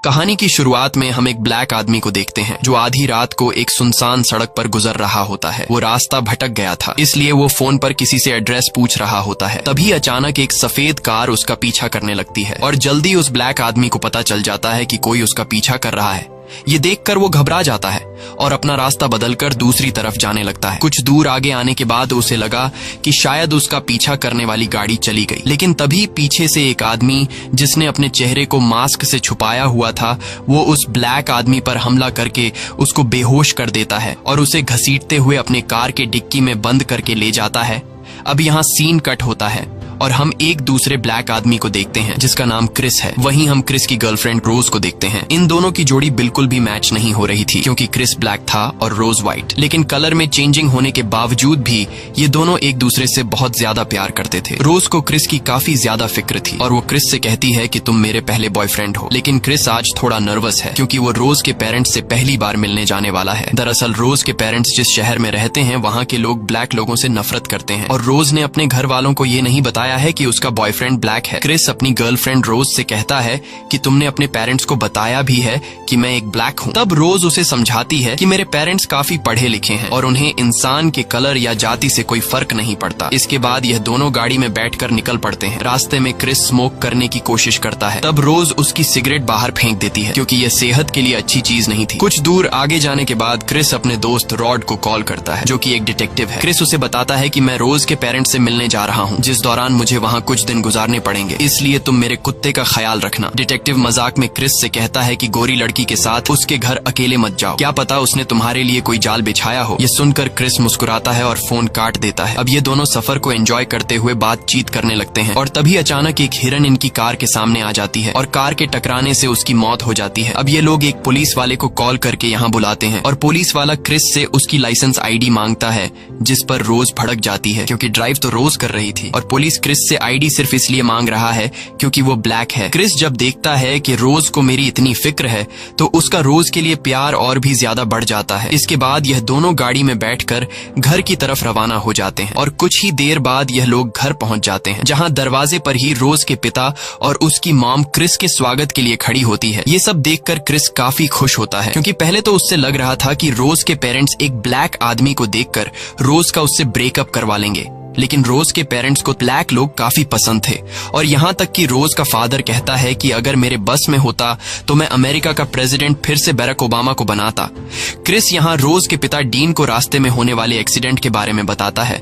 कहानी की शुरुआत में हम एक ब्लैक आदमी को देखते हैं जो आधी रात को एक सुनसान सड़क पर गुजर रहा होता है। वो रास्ता भटक गया था, इसलिए वो फोन पर किसी से एड्रेस पूछ रहा होता है। तभी अचानक एक सफेद कार उसका पीछा करने लगती है और जल्दी उस ब्लैक आदमी को पता चल जाता है कि कोई उसका पीछा कर रहा है। ये देखकर वो घबरा जाता है और अपना रास्ता बदलकर दूसरी तरफ जाने लगता है। कुछ दूर आगे आने के बाद उसे लगा कि शायद उसका पीछा करने वाली गाड़ी चली गई, लेकिन तभी पीछे से एक आदमी जिसने अपने चेहरे को मास्क से छुपाया हुआ था, वो उस ब्लैक आदमी पर हमला करके उसको बेहोश कर देता है और उसे घसीटते हुए अपने कार के डिक्की में बंद करके ले जाता है। अब यहाँ सीन कट होता है और हम एक दूसरे ब्लैक आदमी को देखते हैं जिसका नाम क्रिस है। वहीं हम क्रिस की गर्लफ्रेंड रोज को देखते हैं। इन दोनों की जोड़ी बिल्कुल भी मैच नहीं हो रही थी क्योंकि क्रिस ब्लैक था और रोज व्हाइट, लेकिन कलर में चेंजिंग होने के बावजूद भी ये दोनों एक दूसरे से बहुत ज्यादा प्यार करते थे। रोज को क्रिस की काफी ज्यादा फिक्र थी और वो क्रिस से कहती है कि तुम मेरे पहले बॉयफ्रेंड हो, लेकिन क्रिस आज थोड़ा नर्वस है क्योंकि वो रोज के पेरेंट्स से पहली बार मिलने जाने वाला है। दरअसल रोज के पेरेंट्स जिस शहर में रहते हैं वहाँ के लोग ब्लैक लोगों से नफरत करते हैं और रोज ने अपने घर वालों को ये नहीं बताया है कि उसका बॉयफ्रेंड ब्लैक है। क्रिस अपनी गर्लफ्रेंड रोज से कहता है कि तुमने अपने पेरेंट्स को बताया भी है कि मैं एक ब्लैक हूँ। तब रोज उसे समझाती है कि मेरे पेरेंट्स काफी पढ़े लिखे हैं और उन्हें इंसान के कलर या जाति से कोई फर्क नहीं पड़ता। इसके बाद यह दोनों गाड़ी में बैठकर निकल पड़ते हैं। रास्ते में क्रिस स्मोक करने की कोशिश करता है, तब रोज उसकी सिगरेट बाहर फेंक देती है क्योंकि यह सेहत के लिए अच्छी चीज नहीं थी। कुछ दूर आगे जाने के बाद क्रिस अपने दोस्त रॉड को कॉल करता है जो कि एक डिटेक्टिव है। क्रिस उसे बताता है कि मैं रोज के पेरेंट्स से मिलने जा रहा हूँ, जिस दौरान मुझे वहाँ कुछ दिन गुजारने पड़ेंगे, इसलिए तुम मेरे कुत्ते का ख्याल रखना। डिटेक्टिव मजाक में क्रिस से कहता है कि गोरी लड़की के साथ उसके घर अकेले मत जाओ, क्या पता उसने तुम्हारे लिए कोई जाल बिछाया हो। ये सुनकर क्रिस मुस्कुराता है और फोन काट देता है। अब ये दोनों सफर को एंजॉय करते हुए बातचीत करने लगते हैं और तभी अचानक एक हिरन इनकी कार के सामने आ जाती है और कार के टकराने से उसकी मौत हो जाती है। अब ये लोग एक पुलिस वाले को कॉल करके यहाँ बुलाते हैं और पुलिस वाला क्रिस से उसकी लाइसेंस आईडी मांगता है, जिस पर रोज भड़क जाती है क्योंकि ड्राइव तो रोज कर रही थी और पुलिस क्रिस से आईडी सिर्फ इसलिए मांग रहा है क्योंकि वो ब्लैक है। क्रिस जब देखता है कि रोज को मेरी इतनी फिक्र है तो उसका रोज के लिए प्यार और भी ज्यादा बढ़ जाता है। इसके बाद यह दोनों गाड़ी में बैठकर घर की तरफ रवाना हो जाते हैं और कुछ ही देर बाद यह लोग घर पहुंच जाते हैं जहां दरवाजे पर ही रोज के पिता और उसकी मॉम क्रिस के स्वागत के लिए खड़ी होती है। ये सब देखकर क्रिस काफी खुश होता है क्योंकि पहले तो उससे लग रहा था कि रोज के पेरेंट्स एक ब्लैक आदमी को देखकर रोज का उससे ब्रेकअप करवा लेंगे, लेकिन रोज के पेरेंट्स को ब्लैक लोग काफी पसंद थे और यहाँ तक कि रोज का फादर कहता है कि अगर मेरे बस में होता तो मैं अमेरिका का प्रेसिडेंट फिर से बैरक ओबामा को बनाता। क्रिस यहाँ रोज के पिता डीन को रास्ते में होने वाले एक्सीडेंट के बारे में बताता है।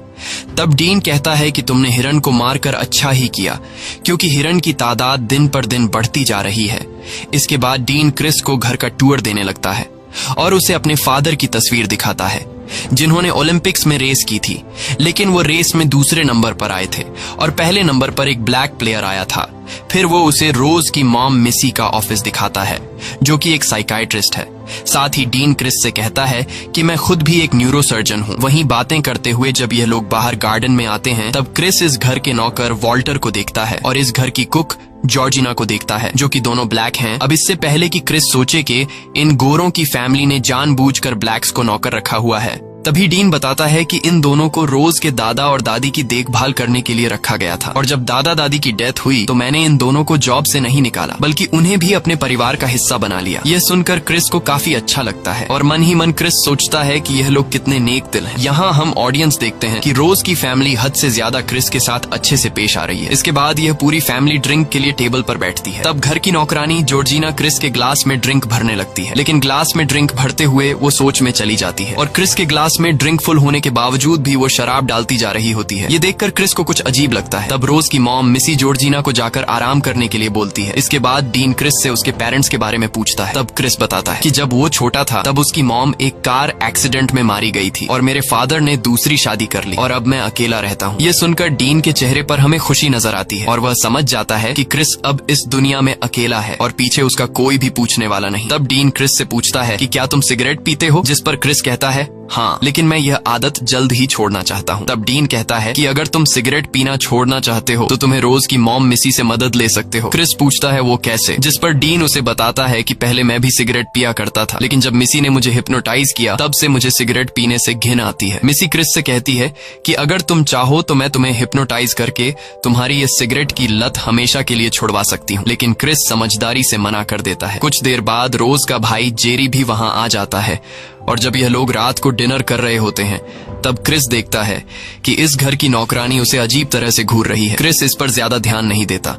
तब डीन कहता है कि तुमने हिरन को मारकर अच्छा ही किया क्योंकि हिरन की तादाद दिन पर दिन बढ़ती जा रही है। इसके बाद डीन क्रिस को घर का टूर देने लगता है और उसे अपने फादर की तस्वीर दिखाता है जिन्होंने ओलंपिक्स में रेस की थी, लेकिन वो रेस में दूसरे नंबर पर आए थे और पहले नंबर पर एक ब्लैक प्लेयर आया था। फिर वो उसे रोज की मॉम मिसी का ऑफिस दिखाता है जो कि एक साइकाइट्रिस्ट है। साथ ही डीन क्रिस से कहता है कि मैं खुद भी एक न्यूरोसर्जन हूँ। वहीं बातें करते हुए जब यह लोग बाहर गार्डन में आते हैं तब क्रिस इस घर के नौकर वॉल्टर को देखता है और इस घर की कुक जॉर्जिना को देखता है जो कि दोनों ब्लैक हैं। अब इससे पहले कि क्रिस सोचे कि इन गोरों की फैमिली ने जानबूझकर ब्लैक्स को नौकर रखा हुआ है, तभी डीन बताता है कि इन दोनों को रोज के दादा और दादी की देखभाल करने के लिए रखा गया था और जब दादा दादी की डेथ हुई तो मैंने इन दोनों को जॉब से नहीं निकाला बल्कि उन्हें भी अपने परिवार का हिस्सा बना लिया। यह सुनकर क्रिस को काफी अच्छा लगता है और मन ही मन क्रिस सोचता है कि यह लोग कितने नेक दिल हैं। यहाँ हम ऑडियंस देखते हैं कि रोज की फैमिली हद से ज्यादा क्रिस के साथ अच्छे से पेश आ रही है। इसके बाद यह पूरी फैमिली ड्रिंक के लिए टेबल पर बैठती है। तब घर की नौकरानी जॉर्जिना क्रिस के ग्लास में ड्रिंक भरने लगती है, लेकिन ग्लास में ड्रिंक भरते हुए वो सोच में चली जाती है और क्रिस के ग्लास में ड्रिंक फुल होने के बावजूद भी वो शराब डालती जा रही होती है। ये देखकर क्रिस को कुछ अजीब लगता है। तब रोज की मॉम मिसी जॉर्जिना को जाकर आराम करने के लिए बोलती है। इसके बाद डीन क्रिस से उसके पेरेंट्स के बारे में पूछता है। तब क्रिस बताता है कि जब वो छोटा था तब उसकी मॉम एक कार एक्सीडेंट में मारी गई थी और मेरे फादर ने दूसरी शादी कर ली और अब मैं अकेला रहता हूँ। ये सुनकर डीन के चेहरे पर हमें खुशी नजर आती है और वह समझ जाता है कि क्रिस अब इस दुनिया में अकेला है और पीछे उसका कोई भी पूछने वाला नहीं। तब डीन क्रिस से पूछता है कि क्या तुम सिगरेट पीते हो, जिस पर क्रिस कहता है हाँ, लेकिन मैं यह आदत जल्द ही छोड़ना चाहता हूँ। तब डीन कहता है कि अगर तुम सिगरेट पीना छोड़ना चाहते हो तो तुम्हें रोज की मॉम मिसी से मदद ले सकते हो। क्रिस पूछता है वो कैसे, जिस पर डीन उसे बताता है कि पहले मैं भी सिगरेट पिया करता था, लेकिन जब मिसी ने मुझे हिप्नोटाइज किया तब से मुझे सिगरेट पीने से घिन आती है। मिसी क्रिस से कहती है कि अगर तुम चाहो तो मैं तुम्हें हिप्नोटाइज करके तुम्हारी ये सिगरेट की लत हमेशा के लिए छुड़वा सकती हूँ, लेकिन क्रिस समझदारी से मना कर देता है। कुछ देर बाद रोज का भाई जेरी भी वहां आ जाता है और जब यह लोग रात को डिनर कर रहे होते हैं तब क्रिस देखता है कि इस घर की नौकरानी उसे अजीब तरह से घूर रही है। क्रिस इस पर ज्यादा ध्यान नहीं देता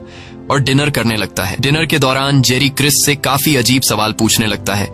और डिनर करने लगता है। डिनर के दौरान जेरी क्रिस से काफी अजीब सवाल पूछने लगता है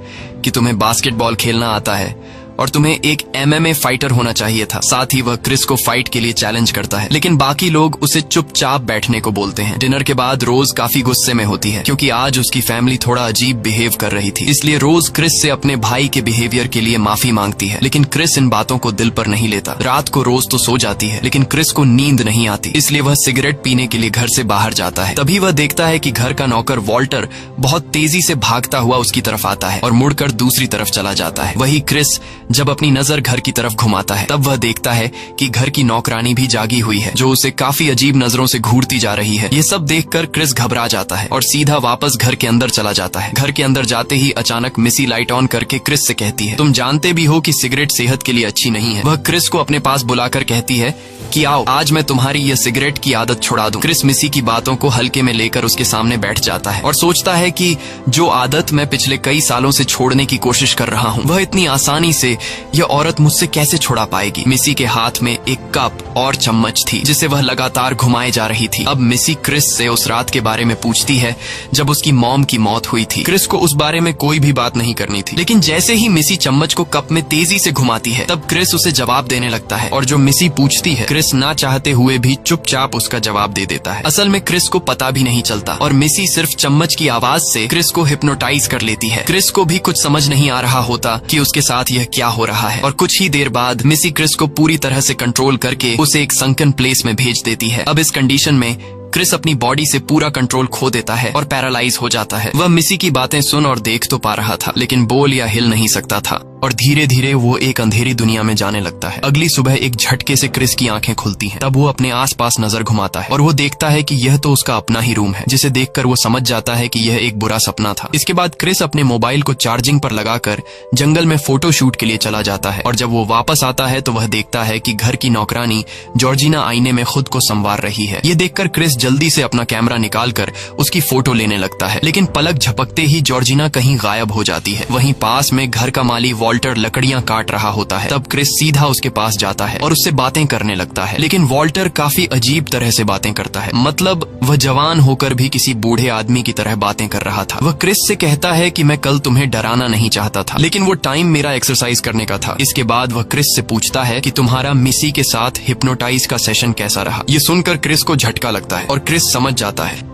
कि तुम्हें बास्केटबॉल खेलना आता है और तुम्हें एक MMA फाइटर होना चाहिए था। साथ ही वह क्रिस को फाइट के लिए चैलेंज करता है, लेकिन बाकी लोग उसे चुपचाप बैठने को बोलते हैं। डिनर के बाद रोज काफी गुस्से में होती है क्योंकि आज उसकी फैमिली थोड़ा अजीब बिहेव कर रही थी, इसलिए रोज क्रिस से अपने भाई के बिहेवियर के लिए माफी मांगती है, लेकिन क्रिस इन बातों को दिल पर नहीं लेता। रात को रोज तो सो जाती है, लेकिन क्रिस को नींद नहीं आती, इसलिए वह सिगरेट पीने के लिए घर से बाहर जाता है। तभी वह देखता है कि घर का नौकर वॉल्टर बहुत तेजी से भागता हुआ उसकी तरफ आता है और मुड़कर दूसरी तरफ चला जाता है। वही क्रिस जब अपनी नजर घर की तरफ घुमाता है तब वह देखता है कि घर की नौकरानी भी जागी हुई है, जो उसे काफी अजीब नजरों से घूरती जा रही है। ये सब देखकर क्रिस घबरा जाता है और सीधा वापस घर के अंदर चला जाता है। घर के अंदर जाते ही अचानक मिसी लाइट ऑन करके क्रिस से कहती है, तुम जानते भी हो कि सिगरेट सेहत के लिए अच्छी नहीं है। वह क्रिस को अपने पास बुलाकर कहती है कि आओ आज मैं तुम्हारी यह सिगरेट की आदत छुड़ा दूं। क्रिस मिसी की बातों को हल्के में लेकर उसके सामने बैठ जाता है और सोचता है कि जो आदत मैं पिछले कई सालों से छोड़ने की कोशिश कर रहा हूँ वह इतनी आसानी से यह औरत मुझसे कैसे छुड़ा पाएगी। मिसी के हाथ में एक कप और चम्मच थी जिसे वह लगातार घुमाए जा रही थी। अब मिसी क्रिस से उस रात के बारे में पूछती है जब उसकी मॉम की मौत हुई थी। क्रिस को उस बारे में कोई भी बात नहीं करनी थी, लेकिन जैसे ही मिसी चम्मच को कप में तेजी से घुमाती है तब क्रिस उसे जवाब देने लगता है और जो मिसी पूछती है क्रिस ना चाहते हुए भी चुपचाप उसका जवाब दे देता है। असल में क्रिस को पता भी नहीं चलता और मिसी सिर्फ चम्मच की आवाज से क्रिस को हिप्नोटाइज कर लेती है। क्रिस को भी कुछ समझ नहीं आ रहा होता कि उसके साथ यह क्या हो रहा है और कुछ ही देर बाद मिसी क्रिस को पूरी तरह से कंट्रोल करके उसे एक संकन प्लेस में भेज देती है। अब इस कंडीशन में क्रिस अपनी बॉडी से पूरा कंट्रोल खो देता है और पैरालाइज हो जाता है। वह मिसी की बातें सुन और देख तो पा रहा था, लेकिन बोल या हिल नहीं सकता था और धीरे धीरे वो एक अंधेरी दुनिया में जाने लगता है। अगली सुबह एक झटके से क्रिस की आंखें खुलती हैं। तब वो अपने आसपास नजर घुमाता है और वो देखता है कि यह तो उसका अपना ही रूम है, जिसे देखकर वो समझ जाता है कि यह एक बुरा सपना था। इसके बाद क्रिस अपने मोबाइल को चार्जिंग पर लगाकर जंगल में फोटो शूट के लिए चला जाता है और जब वो वापस आता है तो वह देखता है कि घर की नौकरानी जॉर्जिना आईने में खुद को संवार रही है। ये देखकर क्रिस जल्दी से अपना कैमरा निकालकर उसकी फोटो लेने लगता है, लेकिन पलक झपकते ही जॉर्जिना कहीं गायब हो जाती है। वहीं पास में घर का माली वॉल्टर लकड़ियां काट रहा होता है। तब क्रिस सीधा उसके पास जाता है और उससे बातें करने लगता है, लेकिन वॉल्टर काफी अजीब तरह से बातें करता है। मतलब वह जवान होकर भी किसी बूढ़े आदमी की तरह बातें कर रहा था। वह क्रिस से कहता है कि मैं कल तुम्हें डराना नहीं चाहता था, लेकिन वो टाइम मेरा एक्सरसाइज करने का था। इसके बाद वह क्रिस से पूछता है कि तुम्हारा मिसी के साथ हिप्नोटाइज का सेशन कैसा रहा। ये सुनकर क्रिस को झटका लगता है और क्रिस समझ जाता है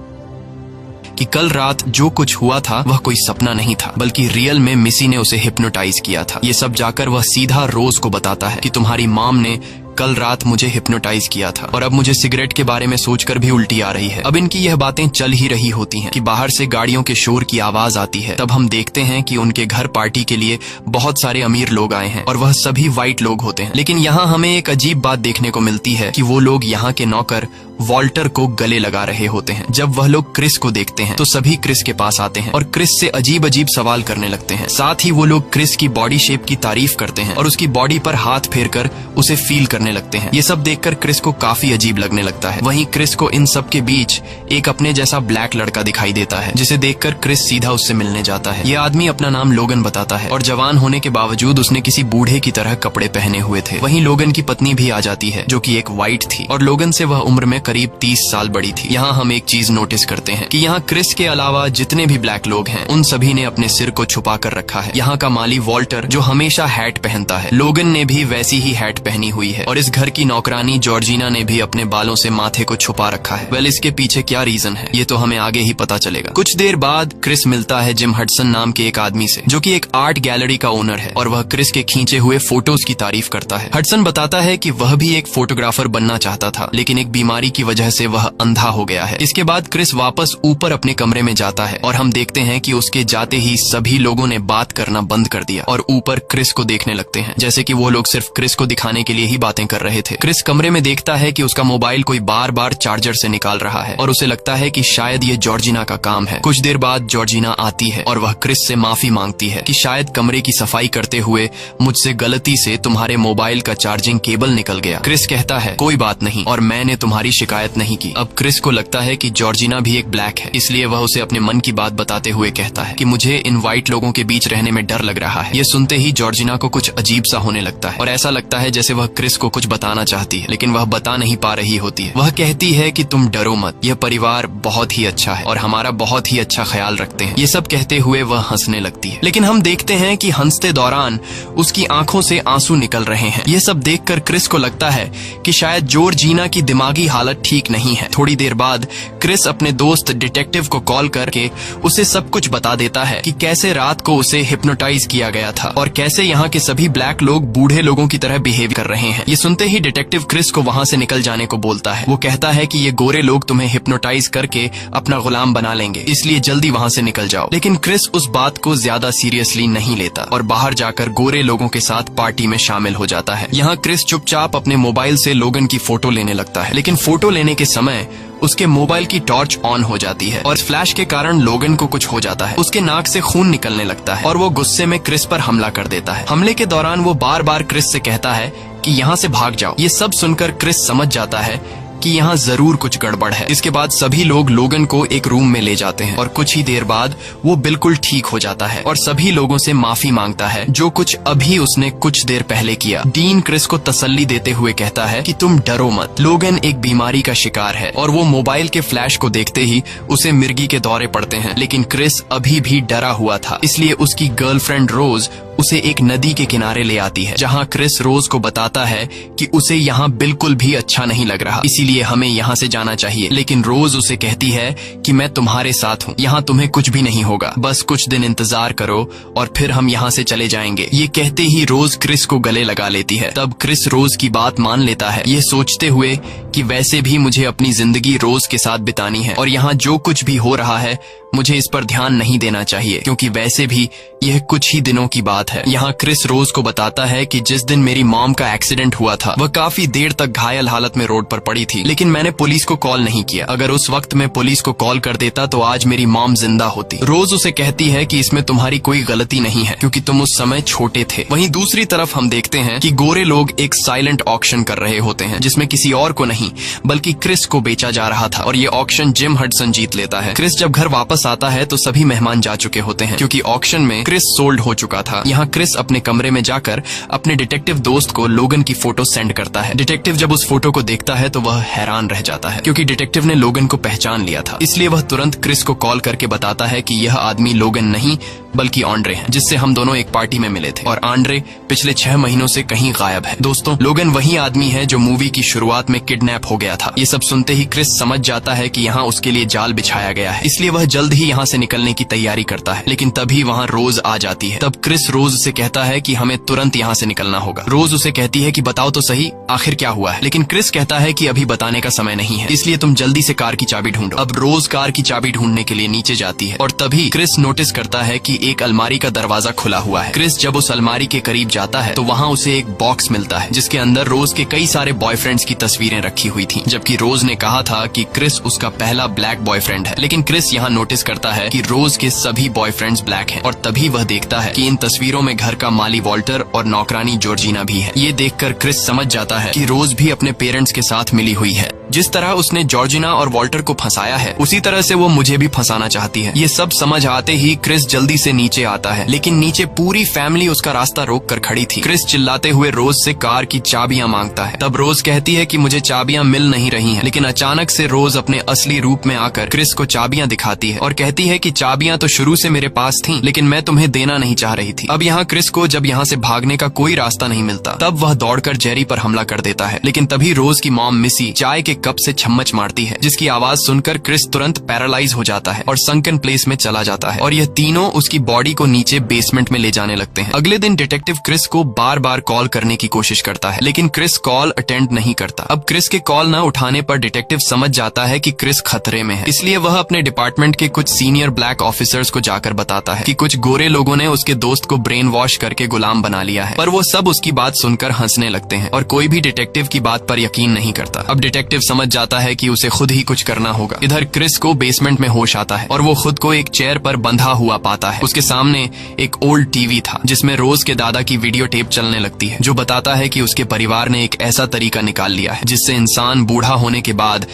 कि कल रात जो कुछ हुआ था वह कोई सपना नहीं था, बल्कि रियल में मिसी ने उसे हिप्नोटाइज किया था। ये सब जाकर वह सीधा रोज को बताता है कि तुम्हारी मॉम ने कल रात मुझे हिप्नोटाइज किया था और अब मुझे सिगरेट के बारे में सोचकर भी उल्टी आ रही है। अब इनकी यह बातें चल ही रही होती हैं कि बाहर से गाड़ियों के शोर की आवाज आती है। तब हम देखते हैं कि उनके घर पार्टी के लिए बहुत सारे अमीर लोग आए हैं और वह सभी व्हाइट लोग होते हैं। लेकिन यहाँ हमें एक अजीब बात देखने को मिलती है कि वो लोग यहाँ के नौकर वॉल्टर को गले लगा रहे होते हैं। जब वह लोग क्रिस को देखते हैं तो सभी क्रिस के पास आते हैं और क्रिस से अजीब अजीब सवाल करने लगते हैं। साथ ही वो लोग क्रिस की बॉडी शेप की तारीफ करते हैं और उसकी बॉडी पर हाथ फेरकर उसे फील करने लगते हैं। ये सब देखकर क्रिस को काफी अजीब लगने लगता है। वहीं क्रिस को इन सब के बीच एक अपने जैसा ब्लैक लड़का दिखाई देता है, जिसे देखकर क्रिस सीधा उससे मिलने जाता है। ये आदमी अपना नाम लोगन बताता है और जवान होने के बावजूद उसने किसी बूढ़े की तरह कपड़े पहने हुए थे। वहीं लोगन की पत्नी भी आ जाती है जो कि एक व्हाइट थी और लोगन से वह उम्र में करीब 30 साल बड़ी थी। यहाँ हम एक चीज नोटिस करते हैं कि यहाँ क्रिस के अलावा जितने भी ब्लैक लोग हैं उन सभी ने अपने सिर को छुपा कर रखा है। यहाँ का माली वॉल्टर जो हमेशा हैट पहनता है, लोगन ने भी वैसी ही हैट पहनी हुई है और इस घर की नौकरानी जॉर्जिना ने भी अपने बालों से माथे को छुपा रखा है। वेल, इसके पीछे क्या रीजन है ये तो हमें आगे ही पता चलेगा। कुछ देर बाद क्रिस मिलता है जिम हडसन नाम के एक आदमी से, जो कि एक आर्ट गैलरी का ओनर है और वह क्रिस के खींचे हुए फोटोज की तारीफ करता है। हडसन बताता है कि वह भी एक फोटोग्राफर बनना चाहता था, लेकिन एक बीमारी की वजह से वह अंधा हो गया है। इसके बाद क्रिस वापस ऊपर अपने कमरे में जाता है और हम देखते हैं कि उसके जाते ही सभी लोगों ने बात करना बंद कर दिया और ऊपर क्रिस को देखने लगते हैं, जैसे कि वो लोग सिर्फ क्रिस को दिखाने के लिए ही बातें कर रहे थे। क्रिस कमरे में देखता है कि उसका मोबाइल कोई बार बार चार्जर से निकाल रहा है और उसे लगता है कि शायद ये जॉर्जिना का काम है। कुछ देर बाद जॉर्जिना आती है और वह क्रिस से माफी मांगती है कि शायद कमरे की सफाई करते हुए मुझसे गलती से तुम्हारे मोबाइल का चार्जिंग केबल निकल गया। क्रिस कहता है कोई बात नहीं और मैंने तुम्हारी शिकायत नहीं की। अब क्रिस को लगता है कि जॉर्जिना भी एक ब्लैक है, इसलिए वह उसे अपने मन की बात बताते हुए कहता है कि मुझे इन व्हाइट लोगों के बीच रहने में डर लग रहा है। ये सुनते ही जॉर्जिना को कुछ अजीब सा होने लगता है और ऐसा लगता है जैसे वह क्रिस को कुछ बताना चाहती है, लेकिन वह बता नहीं पा रही होती है। वह कहती है कि तुम डरो मत, यह परिवार बहुत ही अच्छा है और हमारा बहुत ही अच्छा ख्याल रखते हैं। ये सब कहते हुए वह हंसने लगती है, लेकिन हम देखते हैं कि हंसते दौरान उसकी आंखों से आंसू निकल रहे हैं। ये सब देखकर क्रिस को लगता है कि शायद जॉर्जिना की दिमागी हालत ठीक नहीं है। थोड़ी देर बाद क्रिस अपने दोस्त डिटेक्टिव को कॉल करके उसे सब कुछ बता देता है कि कैसे रात को उसे हिप्नोटाइज किया गया था और कैसे यहाँ के सभी ब्लैक लोग बूढ़े लोगों की तरह बिहेव कर रहे हैं। ये सुनते ही डिटेक्टिव क्रिस को वहाँ से निकल जाने को बोलता है। वो कहता है कि ये गोरे लोग तुम्हें हिप्नोटाइज करके अपना गुलाम बना लेंगे, इसलिए जल्दी वहाँ से निकल जाओ। लेकिन क्रिस उस बात को ज्यादा सीरियसली नहीं लेता और बाहर जाकर गोरे लोगों के साथ पार्टी में शामिल हो जाता है। यहाँ क्रिस चुपचाप अपने मोबाइल से लोगन की फोटो लेने लगता है, लेकिन फोटो लेने के समय उसके मोबाइल की टॉर्च ऑन हो जाती है और फ्लैश के कारण लोगन को कुछ हो जाता है। उसके नाक से खून निकलने लगता है और वो गुस्से में क्रिस पर हमला कर देता है। हमले के दौरान वो बार बार क्रिस से कहता है कि यहाँ से भाग जाओ। ये सब सुनकर क्रिस समझ जाता है कि यहाँ जरूर कुछ गड़बड़ है। इसके बाद सभी लोग लोगन को एक रूम में ले जाते हैं और कुछ ही देर बाद वो बिल्कुल ठीक हो जाता है और सभी लोगों से माफी मांगता है जो कुछ अभी उसने कुछ देर पहले किया। डीन क्रिस को तसल्ली देते हुए कहता है कि तुम डरो मत, लोगन एक बीमारी का शिकार है। और वो मोबाइल के फ्लैश को देखते ही उसे मिर्गी के दौरे पड़ते हैं, लेकिन क्रिस अभी भी डरा हुआ था, इसलिए उसकी गर्लफ्रेंड रोज उसे एक नदी के किनारे ले आती है, जहाँ क्रिस रोज को बताता है कि उसे यहाँ बिल्कुल भी अच्छा नहीं लग रहा, इसीलिए हमें यहाँ से जाना चाहिए। लेकिन रोज उसे कहती है कि मैं तुम्हारे साथ हूँ, यहाँ तुम्हें कुछ भी नहीं होगा, बस कुछ दिन इंतजार करो और फिर हम यहाँ से चले जाएंगे। ये कहते ही रोज क्रिस को गले लगा लेती है। तब क्रिस रोज की बात मान लेता है, ये सोचते हुए कि वैसे भी मुझे अपनी जिंदगी रोज के साथ बितानी है और यहाँ जो कुछ भी हो रहा है मुझे इस पर ध्यान नहीं देना चाहिए, क्योंकि वैसे भी यह कुछ ही दिनों की बात है। यहाँ क्रिस रोज को बताता है कि जिस दिन मेरी मॉम का एक्सीडेंट हुआ था वह काफी देर तक घायल हालत में रोड पर पड़ी थी, लेकिन मैंने पुलिस को कॉल नहीं किया। अगर उस वक्त मैं पुलिस को कॉल कर देता तो आज मेरी मॉम जिंदा होती। रोज उसे कहती है कि इसमें तुम्हारी कोई गलती नहीं है, क्योंकि तुम उस समय छोटे थे। वहीं दूसरी तरफ हम देखते हैं कि गोरे लोग एक साइलेंट ऑक्शन कर रहे होते हैं, जिसमें किसी और को नहीं बल्कि क्रिस को बेचा जा रहा था और ये ऑक्शन जिम हडसन जीत लेता है। क्रिस जब घर वापस आता है तो सभी मेहमान जा चुके होते हैं, क्योंकि ऑक्शन में क्रिस सोल्ड हो चुका था। यहाँ क्रिस अपने कमरे में जाकर अपने डिटेक्टिव दोस्त को लोगन की फोटो सेंड करता है। डिटेक्टिव जब उस फोटो को देखता है तो वह हैरान रह जाता है, क्योंकि डिटेक्टिव ने लोगन को पहचान लिया था। इसलिए वह तुरंत क्रिस को कॉल करके बताता है कि यह आदमी लोगन नहीं बल्कि आंड्रे है, जिससे हम दोनों एक पार्टी में मिले थे और आंड्रे पिछले 6 महीनों से कहीं गायब है। दोस्तों, लोगन वही आदमी है जो मूवी की शुरुआत में किडनैप हो गया था। ये सब सुनते ही क्रिस समझ जाता है कि यहाँ उसके लिए जाल बिछाया गया है, इसलिए वह जल्द ही यहाँ से निकलने की तैयारी करता है। लेकिन तभी वहाँ रोज आ जाती है। तब क्रिस रोज से कहता है कि हमें तुरंत यहाँ से निकलना होगा। रोज उसे कहती है कि बताओ तो सही आखिर क्या हुआ है, लेकिन क्रिस कहता है कि अभी बताने का समय नहीं है, इसलिए तुम जल्दी से कार की चाबी ढूंढो। अब रोज कार की चाबी ढूंढने के लिए नीचे जाती है और तभी क्रिस नोटिस करता है कि एक अलमारी का दरवाजा खुला हुआ है। क्रिस जब उस अलमारी के करीब जाता है तो वहाँ उसे एक बॉक्स मिलता है, जिसके अंदर रोज के कई सारे बॉयफ्रेंड्स की तस्वीरें रखी हुई थी, जबकि रोज ने कहा था कि क्रिस उसका पहला ब्लैक बॉयफ्रेंड है। लेकिन क्रिस यहाँ नोटिस करता है कि रोज के सभी बॉयफ्रेंड्स ब्लैक हैं और तभी वह देखता है कि इन तस्वीरों में घर का माली वॉल्टर और नौकरानी जॉर्जिना भी है। ये देखकर क्रिस समझ जाता है कि रोज भी अपने पेरेंट्स के साथ मिली हुई है। जिस तरह उसने जॉर्जिना और वॉल्टर को फंसाया है उसी तरह से वो मुझे भी फंसाना चाहती है। ये सब समझ आते ही क्रिस जल्दी से नीचे आता है, लेकिन नीचे पूरी फैमिली उसका रास्ता रोक कर खड़ी थी। क्रिस चिल्लाते हुए रोज से कार की चाबियां मांगता है। तब रोज कहती है कि मुझे चाबियां मिल नहीं रही हैं, लेकिन अचानक से रोज अपने असली रूप में आकर क्रिस को चाबियां दिखाती है और कहती है कि चाबियां तो शुरू से मेरे पास थीं, लेकिन मैं तुम्हें देना नहीं चाह रही थी। अब यहाँ क्रिस को जब यहाँ से भागने का कोई रास्ता नहीं मिलता, तब वह दौड़कर जेरी पर हमला कर देता है। लेकिन तभी रोज की मॉम मिसी चाय के के कप से छम्मच मारती है, जिसकी आवाज सुनकर क्रिस तुरंत पैरालाइज हो जाता है और संकन प्लेस में चला जाता है और यह तीनों उसकी बॉडी को नीचे बेसमेंट में ले जाने लगते हैं। अगले दिन डिटेक्टिव क्रिस को बार बार कॉल करने की कोशिश करता है, लेकिन क्रिस कॉल अटेंड नहीं करता। अब क्रिस के कॉल न उठाने पर डिटेक्टिव समझ जाता है कि क्रिस खतरे में है, इसलिए वह अपने डिपार्टमेंट के कुछ सीनियर ब्लैक ऑफिसर्स को जाकर बताता है कि कुछ गोरे लोगों ने उसके दोस्त को ब्रेन वॉश करके गुलाम बना लिया है। पर वो सब उसकी बात सुनकर हंसने लगते हैं और कोई भी डिटेक्टिव की बात पर यकीन नहीं करता। अब डिटेक्टिव समझ जाता है कि उसे खुद ही कुछ करना होगा। इधर क्रिस को बेसमेंट में होश आता है और वो खुद को एक चेयर पर बंधा हुआ पाता है। उसके सामने एक ओल्ड टीवी था जिसमें रोज के दादा की वीडियो टेप चलने लगती है, जो बताता है कि उसके परिवार ने एक ऐसा तरीका निकाल लिया है जिससे इंसान बूढ़ा होने के बाद